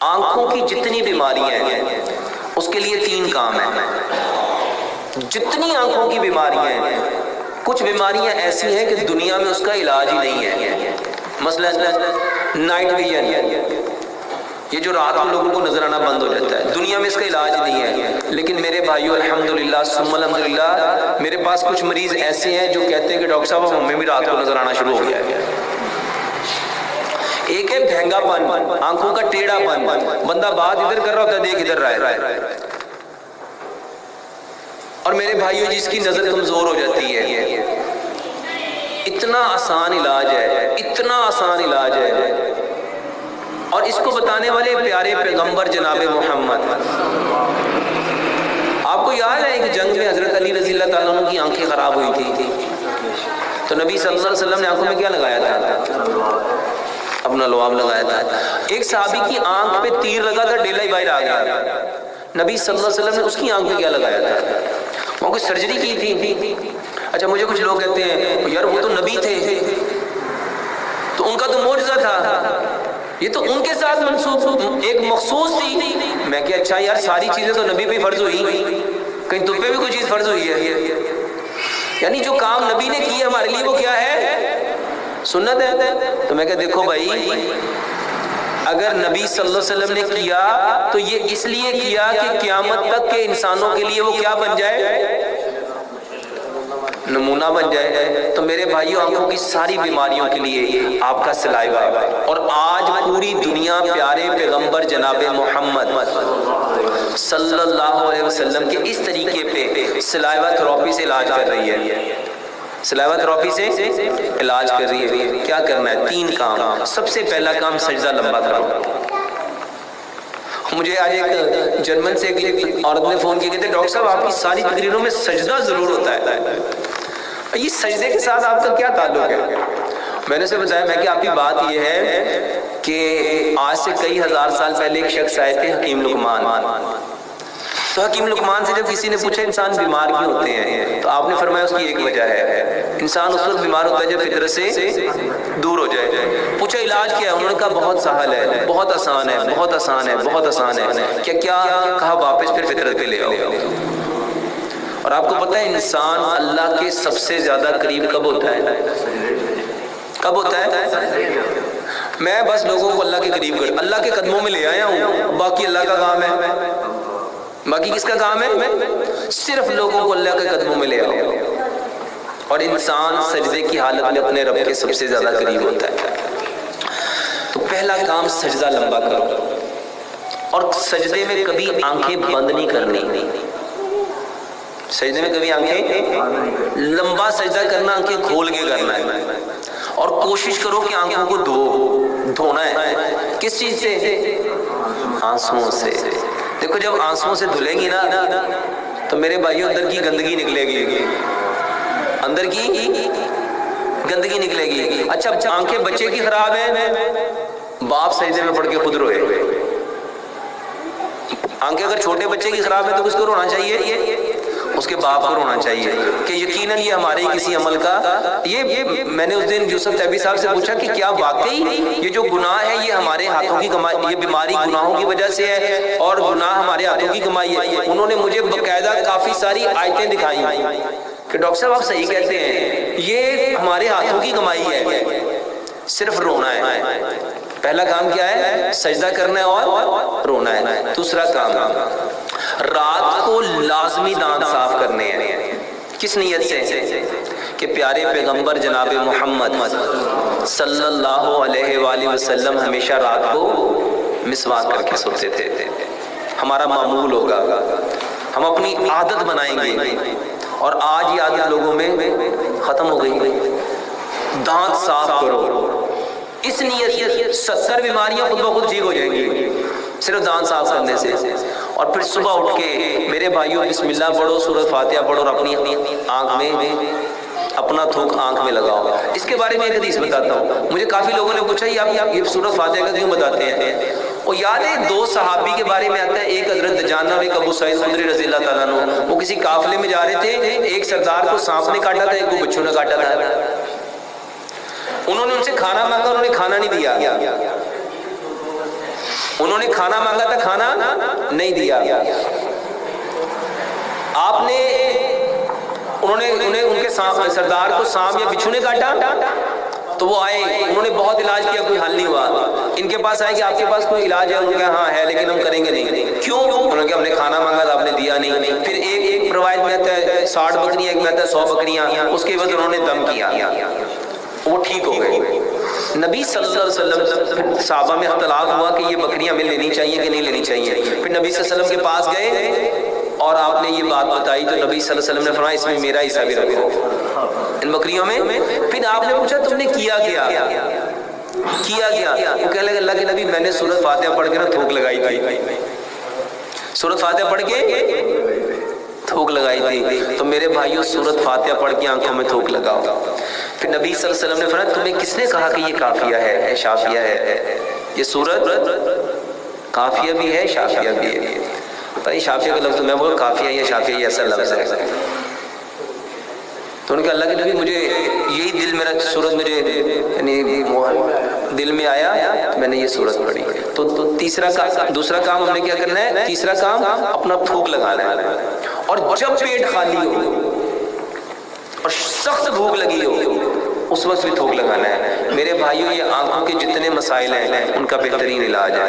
آنکھوں کی جتنی بیماریاں ہیں اس کے لیے 3 کام ہیں. جتنی آنکھوں کی بیماریاں ہیں، کچھ بیماریاں ایسی ہیں کہ دنیا میں اس کا علاج ہی نہیں ہے. مثلا نائٹ ویژن، یہ جو رات کو لوگوں کو نظر آنا بند ہو جاتا ہے، دنیا میں اس کا علاج نہیں ہے. لیکن میرے بھائیو الحمدللہ ثم الحمدللہ میرے پاس کچھ مریض ایسے ہیں جو کہتے ہیں کہ ڈاکٹر صاحب ہمیں بھی رات کو نظر آنا شروع ہو گیا ہے. ایک ہے بھینگا پن، آنکھوں کا ٹیڑھا پن، بندہ بات ادھر کر رہا ہوتا ہے دیکھ ادھر رہا ہے. اور میرے بھائیو جس کی نظر کمزور ہو جاتی ہے، اتنا آسان علاج ہے، اتنا آسان علاج ہے. اور اس کو بتانے والے پیارے پیغمبر جناب محمد. آپ کو یاد ہے ایک جنگ میں حضرت علی رضی اللہ تعالیٰ عنہ کی آنکھیں خراب ہوئی تھی، تو نبی صلی اللہ علیہ وسلم نے آنکھوں میں کیا لگایا تھا؟ اپنا لعاب لگایا تھا. ایک صحابی کی آنکھ پہ تیر لگا تھا، ڈیلا ہی باہر آ گیا. نبی صلی اللہ علیہ وسلم نے اس کی آنکھ پہ کیا لگایا تھا؟ وہاں کوئی سرجری کی تھی. اچھا مجھے کچھ لوگ کہتے ہیں یار وہ تو نبی تھے، تو ان کا تو معجزہ تھا، یہ تو ان کے ساتھ منسوب ایک مخصوص تھی. میں کہ اچھا یار ساری چیزیں تو نبی پہ فرض ہوئی، کہیں تم پہ بھی کوئی چیز فرض ہوئی ہے؟ یعنی جو کام نبی نے کی ہمارے لیے وہ کیا ہے؟ سنت ہے. تو میں کہ دیکھو بھائی، اگر نبی صلی اللہ علیہ وسلم نے کیا تو یہ اس لیے کیا کہ قیامت تک کے انسانوں کے لیے وہ کیا بن جائے؟ نمونہ بن جائے. تو میرے بھائیوں آنکھوں کی ساری بیماریوں کے لیے آپ کا سلائیوا ہے. اور آج پوری دنیا پیارے پیغمبر جناب محمد صلی اللہ علیہ وسلم کے اس طریقے پہ سلائیوا تھراپی سے علاج کر رہی ہے. سلائیوا تھراپی سے علاج کر رہی ہے. کیا کرنا ہے؟ 3 کام. سب سے پہلا کام سجدہ لمبا کرو. مجھے آج ایک جرمن سے ایک عورت نے فون کیا، کہتے ڈاکٹر صاحب آپ کی ساری تقریروں میں سجدہ ضرور ہوتا ہے، یہ سجدے کے ساتھ آپ کا کیا تعلق ہے؟ میں نے اسے بتایا میں کہ آپ کی بات یہ ہے کہ آج سے کئی ہزار سال پہلے ایک شخص آئے تھے حکیم لقمان. تو حکیم لقمان سے جب کسی نے پوچھا انسان بیمار کیوں ہوتے ہیں، تو آپ نے فرمایا اس کی ایک وجہ ہے، انسان اس وقت بیمار ہوتا ہے جب فطرت سے دور ہو جائے. پوچھا علاج کیا ہے؟ انہوں نے کہا بہت سہل ہے، بہت آسان ہے، بہت آسان ہے، بہت آسان ہے. کیا کہا؟ واپس پھر فطرت پہ لے آؤ. اور آپ کو پتہ ہے انسان اللہ کے سب سے زیادہ قریب کب ہوتا ہے؟ کب ہوتا ہے؟ میں بس لوگوں کو اللہ کے قریب کر اللہ کے قدموں میں لے آیا ہوں، باقی اللہ کا کام ہے. باقی کس کا کام ہے؟ صرف لوگوں کو اللہ کے قدموں میں لے آؤ. اور انسان سجدے کی حالت میں اپنے رب کے سب سے زیادہ قریب ہوتا ہے. تو پہلا کام سجدہ لمبا کرو. اور سجدے میں کبھی آنکھیں بند نہیں کرنی. سجدے میں کبھی آنکھیں لمبا سجدہ کرنا، آنکھیں کھول کے کرنا ہے. اور کوشش کرو کہ آنکھوں کو دھونا ہے. کس چیز سے؟ آنسوؤں سے. دیکھو جب آنسوؤں سے دھلیں گی نا تو میرے بھائیوں اندر کی گندگی نکلے گی، اندر کی گندگی نکلے گی. اچھا آنکھیں بچے کی خراب ہیں، باپ سجدے میں پڑھ کے خود روئے. آنکھیں اگر چھوٹے بچے کی خراب ہے تو کس کو رونا چاہیے؟ اس کے باپ کو رونا چاہیے کہ یقیناً یہ ہمارے کسی عمل کا یہ میں نے اس دن یوسف تیبی صاحب سے پوچھا کہ کیا واقعی یہ جو گناہ ہے یہ ہمارے ہاتھوں کی کمائی، یہ بیماری گناہوں کی وجہ سے ہے اور گناہ ہمارے ہاتھوں کی کمائی ہے؟ انہوں نے مجھے باقاعدہ کافی ساری آیتیں دکھائی کہ ڈاکٹر صاحب آپ صحیح کہتے ہیں، یہ ہمارے ہاتھوں کی کمائی ہے، صرف رونا ہے. پہلا کام کیا ہے؟ سجدہ کرنا ہے اور رونا ہے. دوسرا کام رات کو لازمی دانت صاف کرنے ہیں. کس نیت سے؟ کہ پیارے پیغمبر جناب محمد صلی اللہ علیہ وآلہ وسلم ہمیشہ رات کو مسواک کر کے سوتے تھے. ہمارا معمول ہوگا، ہم اپنی عادت بنائیں گے. اور آج یہ عادت لوگوں میں ختم ہو گئی. دانت صاف کرو اس نیت سے 70 بیماریاں خود بخود ٹھیک ہو جائیں گی صرف دانت صاف کرنے سے. اور پھر صبح اٹھ کے میرے بھائیوں بسم اللہ پڑھو، سورۃ فاتحہ پڑھو اور اپنی آنکھ میں اپنا تھوک آنکھ میں لگاؤ. اس کے بارے میں ایک حدیث بتاتا ہوں. مجھے کافی لوگوں نے پوچھا آپ یہ سورۃ فاتحہ کا کیوں بتاتے ہیں؟ اور یاد ہے 2 صحابی کے بارے میں آتا ہے، ایک حضرت دجانہ ایک ابو سعید خدری رضی اللہ تعالیٰ عنہ. وہ کسی قافلے میں جا رہے تھے، ایک سردار کو سانپ نے کاٹا تھا، ایک کو بچھو نے کاٹا تھا. انہوں نے ان سے کھانا مانگا، انہوں نے کھانا نہیں دیا. انہوں نے کھانا مانگا تھا، کھانا نہیں دیا. آپ نے انہیں ان کے سردار کو سانپ یا بچھو نے کاٹا تو وہ آئے، انہوں نے بہت علاج کیا، کوئی حل نہیں ہوا. ان کے پاس آئے کہ آپ کے پاس کوئی علاج ہے؟ انہوں نے کہا ہاں ہے لیکن ہم کریں گے نہیں. کیوں؟ انہوں نے کہا ہم نے کھانا مانگا تھا آپ نے دیا نہیں. پھر ایک روایت میں آتا ہے 60 بکریاں، ایک میں آتا ہے 100 بکریاں. اس کے بعد انہوں نے دم کیا، وہ ٹھیک ہو گئے. نبی صلی اللہ علیہ وسلم، صحابہ میں اختلاف ہوا کہ یہ بکریاں ہمیں لینی چاہیے کہ نہیں لینی چاہیے. پھر نبی صلی اللہ علیہ وسلم کے پاس گئے اور آپ نے یہ بات بتائی تو نبی صلی اللہ علیہ وسلم نے فرمایا اس میں میرا حصہ بھی رکھو ان بکریوں میں. پھر آپ نے پوچھا تم نے کیا کیا؟ وہ کہنے لگے اللہ کے نبی میں نے سورۃ فاتحہ پڑھ کے نا تھوک لگائی تھی، سورۃ فاتحہ پڑھ کے تھوک لگائی تھی. تو میرے بھائیوں سورۃ فاتحہ پڑھ کے آنکھوں میں تھوک لگاؤ. پھر نبی صلی اللہ علیہ وسلم نے فرمایا تمہیں کس نے کہا کہ یہ کافیہ ہے شافیہ ہے؟ یہ سورۃ کافیہ بھی ہے شافیہ بھی ہے. بھائی شافیہ کا لفظ میں بول کافیہ یا شافیہ یہ ایسا لفظ ہے. تو ان کے اللہ کے نبی مجھے یہی دل میرا سورت مجھے یعنی دل میں آیا میں نے یہ سورت پڑھی. تو دوسرا کام ہم نے کیا کرنا ہے؟ تیسرا کام اپنا تھوک لگانا ہے. اور جب پیٹ خالی ہو اور سخت بھوک لگی ہو اس وقت بھی تھوک لگانا ہے. میرے بھائیوں یہ آنکھوں کے جتنے مسائل ہیں ان کا بہترین علاج ہے.